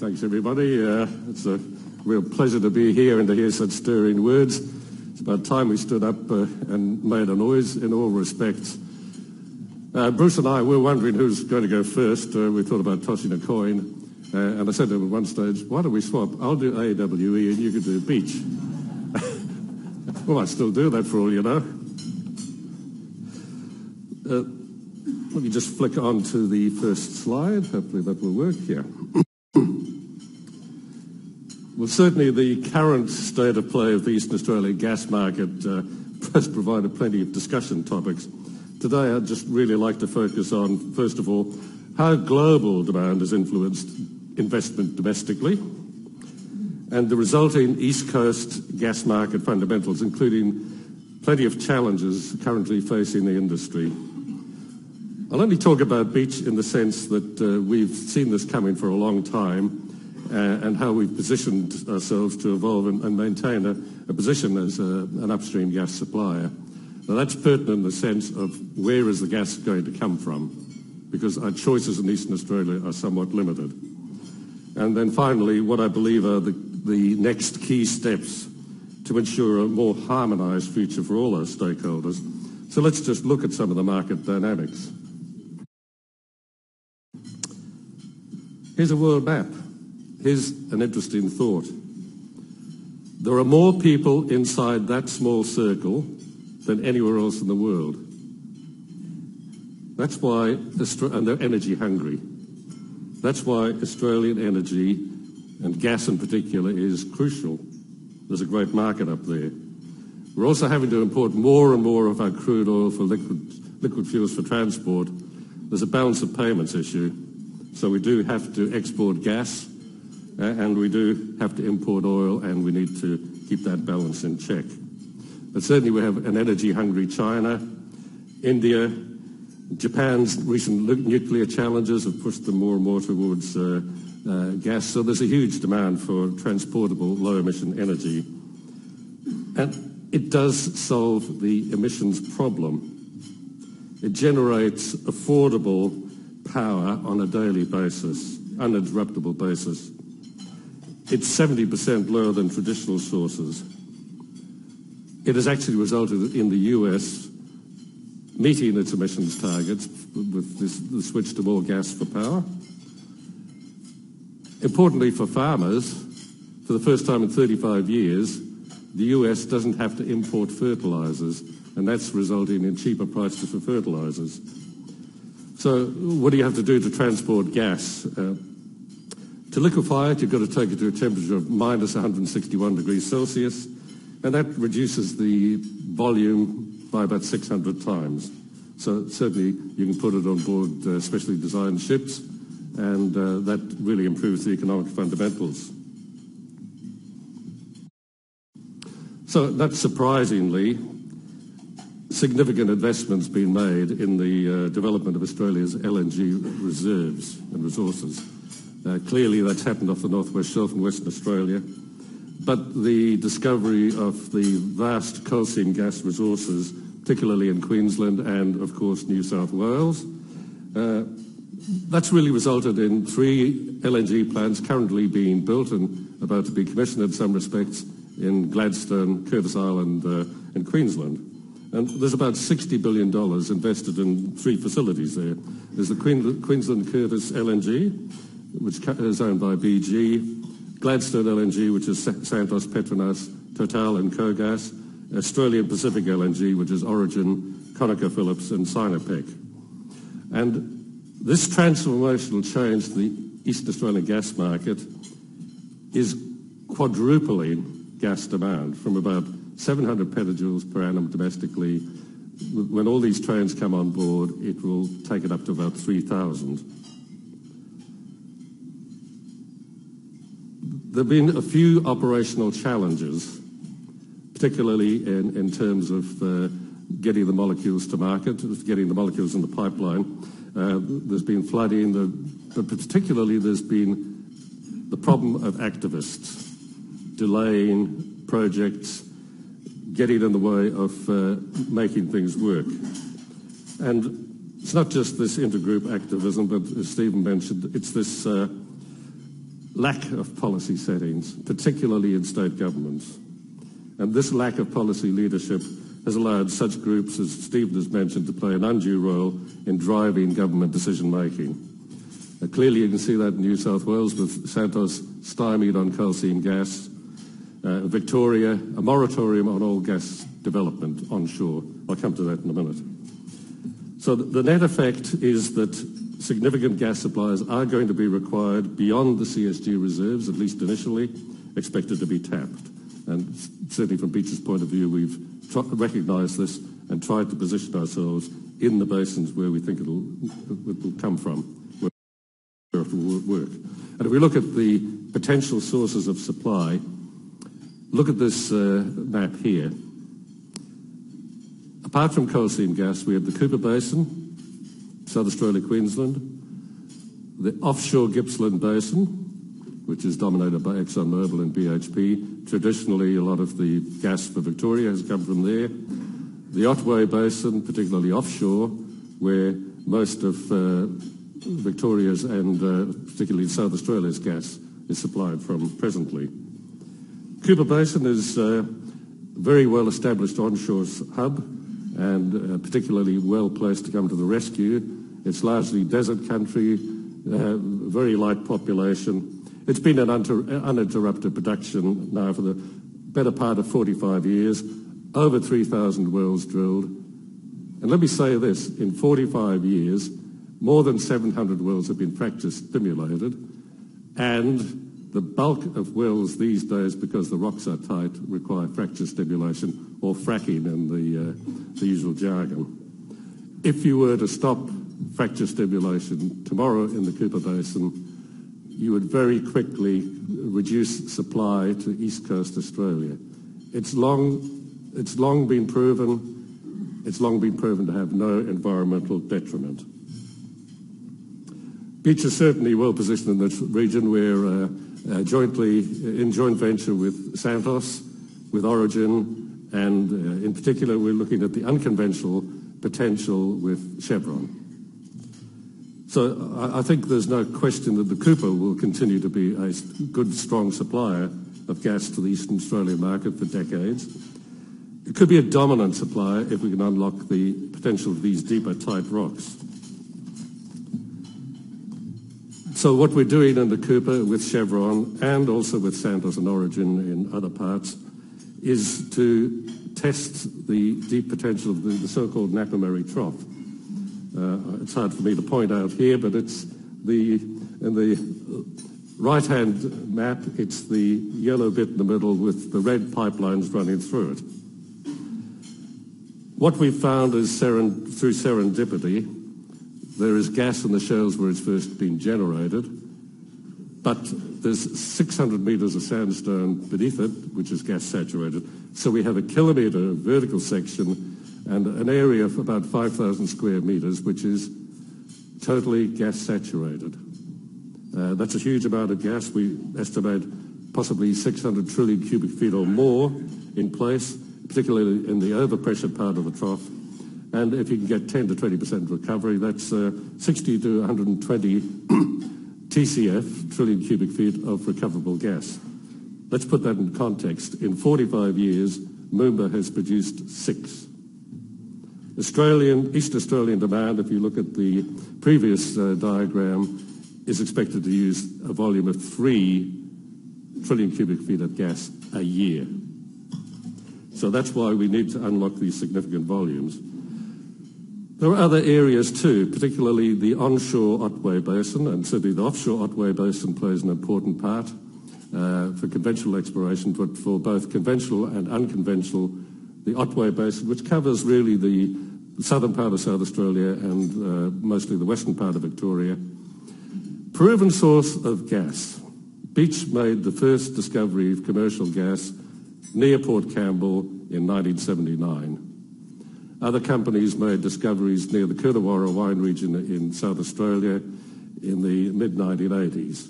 Thanks, everybody. It's a real pleasure to be here and to hear such stirring words. It's about time we stood up and made a noise in all respects. Bruce and I were wondering who's going to go first. We thought about tossing a coin. And I said to him at one stage, why don't we swap? I'll do AWE and you can do beach. Well, I still do that for all you know. Let me just flick on to the first slide. Hopefully that will work here. Well, certainly the current state of play of the Eastern Australian gas market has provided plenty of discussion topics. Today I'd just really like to focus on, first of all, how global demand has influenced investment domestically and the resulting East Coast gas market fundamentals, including plenty of challenges currently facing the industry. I'll only talk about beach in the sense that we've seen this coming for a long time and how we've positioned ourselves to evolve and maintain a position as an upstream gas supplier. Now that's pertinent in the sense of where is the gas going to come from, because our choices in Eastern Australia are somewhat limited. And then finally, what I believe are the next key steps to ensure a more harmonised future for all our stakeholders. So let's just look at some of the market dynamics. Here's a world map. Here's an interesting thought. There are more people inside that small circle than anywhere else in the world. That's why, and they're energy hungry. That's why Australian energy, and gas in particular, is crucial. There's a great market up there. We're also having to import more and more of our crude oil for liquid fuels for transport. There's a balance of payments issue. So we do have to export gas, and we do have to import oil, and we need to keep that balance in check. But certainly we have an energy-hungry China, India. Japan's recent nuclear challenges have pushed them more and more towards gas. So there's a huge demand for transportable, low-emission energy. And it does solve the emissions problem. It generates affordable power on a daily basis, uninterruptible basis. It's 70% lower than traditional sources. It has actually resulted in the US meeting its emissions targets with the switch to more gas for power. Importantly for farmers, for the first time in 35 years, the US doesn't have to import fertilisers, and that's resulting in cheaper prices for fertilisers. So what do you have to do to transport gas? To liquefy it, you've got to take it to a temperature of minus 161 degrees Celsius, and that reduces the volume by about 600 times. So certainly you can put it on board specially designed ships, and that really improves the economic fundamentals. So not surprisingly, significant investments being made in the development of Australia's LNG reserves and resources. Clearly that's happened off the Northwest Shelf in Western Australia, but the discovery of the vast coal seam gas resources, particularly in Queensland and of course New South Wales, that's really resulted in 3 LNG plants currently being built and about to be commissioned in some respects in Gladstone, Curtis Island and Queensland. And there's about $60 billion invested in 3 facilities there. There's the Queensland Curtis LNG, which is owned by BG, Gladstone LNG, which is Santos, Petronas, Total and Kogas, Australian Pacific LNG, which is Origin, ConocoPhillips and Sinopec. And this transformational change to the East Australian gas market is quadrupling gas demand from about 700 petajoules per annum domestically. When all these trains come on board, it will take it up to about 3,000. There have been a few operational challenges, particularly in terms of getting the molecules to market, getting the molecules in the pipeline. There's been flooding, but particularly there's been the problem of activists delaying projects, getting in the way of making things work. And it's not just this intergroup activism, but as Stephen mentioned, it's this lack of policy settings, particularly in state governments. And this lack of policy leadership has allowed such groups as Stephen has mentioned to play an undue role in driving government decision-making. Clearly you can see that in New South Wales with Santos stymied on coal seam gas, Victoria, a moratorium on all gas development onshore. I'll come to that in a minute. So the net effect is that significant gas supplies are going to be required beyond the CSG reserves, at least initially, expected to be tapped. And certainly from Beach's point of view, we've recognised this and tried to position ourselves in the basins where we think it will come from, where it will work. And if we look at the potential sources of supply, look at this map here. Apart from coal seam gas, we have the Cooper Basin, South Australia, Queensland, the offshore Gippsland Basin, which is dominated by ExxonMobil and BHP. Traditionally, a lot of the gas for Victoria has come from there. The Otway Basin, particularly offshore, where most of Victoria's and particularly South Australia's gas is supplied from presently. Cooper Basin is a very well-established onshore hub and particularly well-placed to come to the rescue. It's largely desert country, very light population. It's been an uninterrupted production now for the better part of 45 years, over 3,000 wells drilled. And let me say this, in 45 years, more than 700 wells have been fracture stimulated, and the bulk of wells these days, because the rocks are tight, require fracture stimulation or fracking in the usual jargon. If you were to stop fracture stimulation tomorrow in the Cooper Basin, you would very quickly reduce supply to East Coast Australia. It's long been proven to have no environmental detriment. Beach is certainly well positioned in this region. We're in joint venture with Santos, with Origin, and in particular we're looking at the unconventional potential with Chevron. So I think there's no question that the Cooper will continue to be a good, strong supplier of gas to the Eastern Australian market for decades. It could be a dominant supplier if we can unlock the potential of these deeper, tight rocks. So what we're doing in the Cooper with Chevron and also with Santos and Origin in other parts is to test the deep potential of the so-called Nappamerri Trough. It's hard for me to point out here, but it's in the right-hand map, it's the yellow bit in the middle with the red pipelines running through it. What we've found is through serendipity, there is gas in the shales where it's first been generated, but there's 600 metres of sandstone beneath it, which is gas saturated. So we have a kilometre of vertical section and an area of about 5,000 square metres, which is totally gas saturated. That's a huge amount of gas. We estimate possibly 600 trillion cubic feet or more in place, particularly in the overpressured part of the trough. And if you can get 10 to 20% recovery, that's 60 to 120 TCF, trillion cubic feet of recoverable gas. Let's put that in context. In 45 years, Moomba has produced 6. East Australian demand, if you look at the previous diagram, is expected to use a volume of 3 trillion cubic feet of gas a year. So that's why we need to unlock these significant volumes. There are other areas too, particularly the onshore Otway Basin, and certainly the offshore Otway Basin plays an important part for conventional exploration, but for both conventional and unconventional, the Otway Basin, which covers really the southern part of South Australia and mostly the western part of Victoria. Proven source of gas. Beach made the first discovery of commercial gas near Port Campbell in 1979. Other companies made discoveries near the Coonawarra wine region in South Australia in the mid-1980s.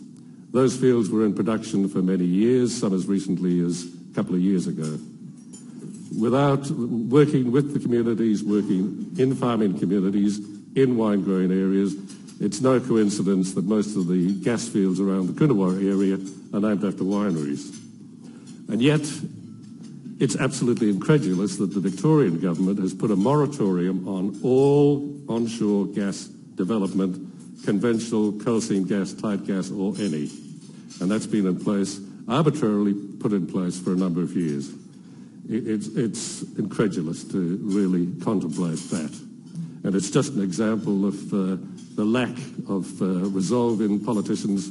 Those fields were in production for many years, some as recently as a couple of years ago. Without working with the communities, working in farming communities, in wine-growing areas, It's no coincidence that most of the gas fields around the Coonawarra area are named after wineries. And yet, it's absolutely incredulous that the Victorian government has put a moratorium on all onshore gas development, conventional coal seam gas, tight gas, or any. And that's been in place, arbitrarily put in place for a number of years. It's incredulous to really contemplate that. And it's just an example of the lack of resolve in politicians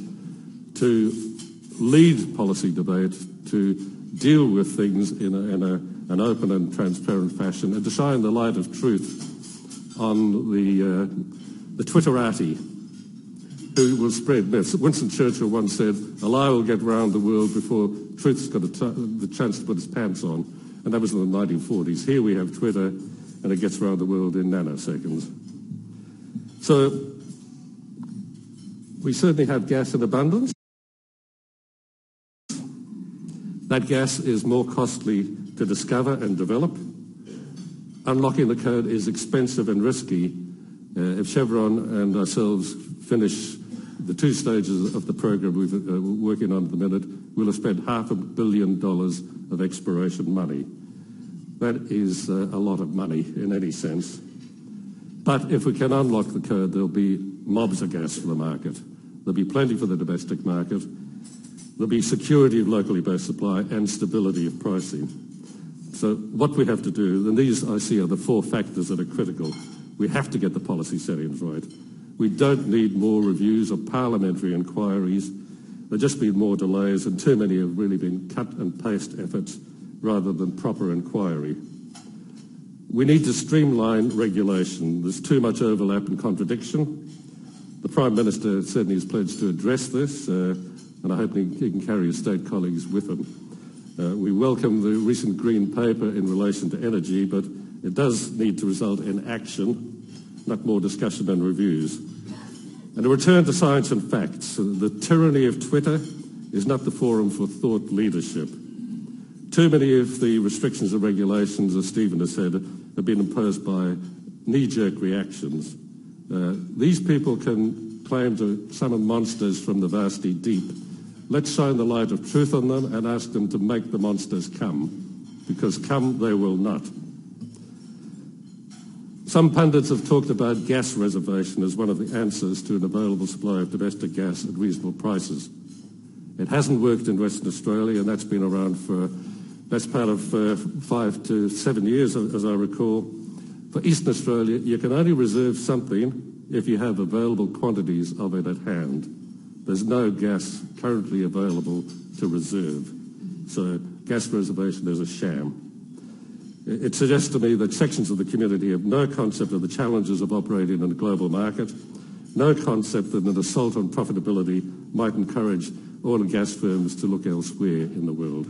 to lead policy debate, to deal with things in an open and transparent fashion, and to shine the light of truth on the Twitterati who will spread myths. Winston Churchill once said, "A lie will get round the world before truth's got the chance to put its pants on," and that was in the 1940s. Here we have Twitter, and it gets around the world in nanoseconds. So we certainly have gas in abundance. That gas is more costly to discover and develop. Unlocking the code is expensive and risky. If Chevron and ourselves finish the 2 stages of the program we're working on at the minute, we'll have spent $500 million of exploration money. That is a lot of money in any sense. But if we can unlock the code, there'll be mobs of gas for the market. There'll be plenty for the domestic market. There'll be security of locally based supply and stability of pricing. So what we have to do, and these I see are the 4 factors that are critical. We have to get the policy settings right. We don't need more reviews or parliamentary inquiries. There've just been more delays, and too many have really been cut and paste efforts rather than proper inquiry. We need to streamline regulation. There's too much overlap and contradiction. The Prime Minister certainly has pledged to address this, and I hope he can carry his state colleagues with him. We welcome the recent Green Paper in relation to energy, but it does need to result in action, not more discussion and reviews. And a return to science and facts. The tyranny of Twitter is not the forum for thought leadership. Too many of the restrictions and regulations, as Stephen has said, have been imposed by knee-jerk reactions. These people can claim to summon monsters from the vasty deep. Let's shine the light of truth on them and ask them to make the monsters come, because come they will not. Some pundits have talked about gas reservation as one of the answers to an available supply of domestic gas at reasonable prices. It hasn't worked in Western Australia, and that's been around for best part of 5 to 7 years, as I recall. For Eastern Australia, you can only reserve something if you have available quantities of it at hand. There's no gas currently available to reserve. So gas reservation is a sham. It suggests to me that sections of the community have no concept of the challenges of operating in a global market, no concept that an assault on profitability might encourage oil and gas firms to look elsewhere in the world.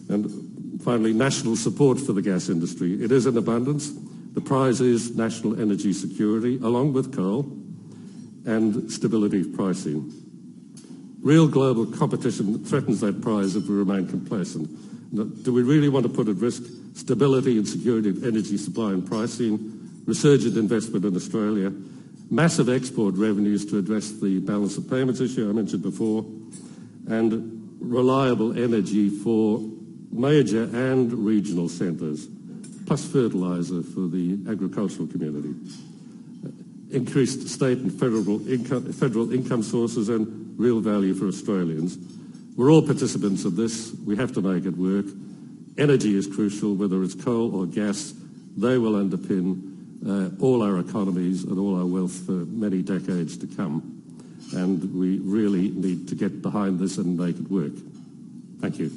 And finally, national support for the gas industry. It is in abundance. The prize is national energy security, along with coal, and stability of pricing. Real global competition threatens that prize if we remain complacent. Do we really want to put at risk stability and security of energy supply and pricing, resurgent investment in Australia, massive export revenues to address the balance of payments issue I mentioned before, and reliable energy for major and regional centres, plus fertiliser for the agricultural community, increased state and federal income sources and real value for Australians. We're all participants of this. We have to make it work. Energy is crucial, whether it's coal or gas. They will underpin all our economies and all our wealth for many decades to come. And we really need to get behind this and make it work. Thank you.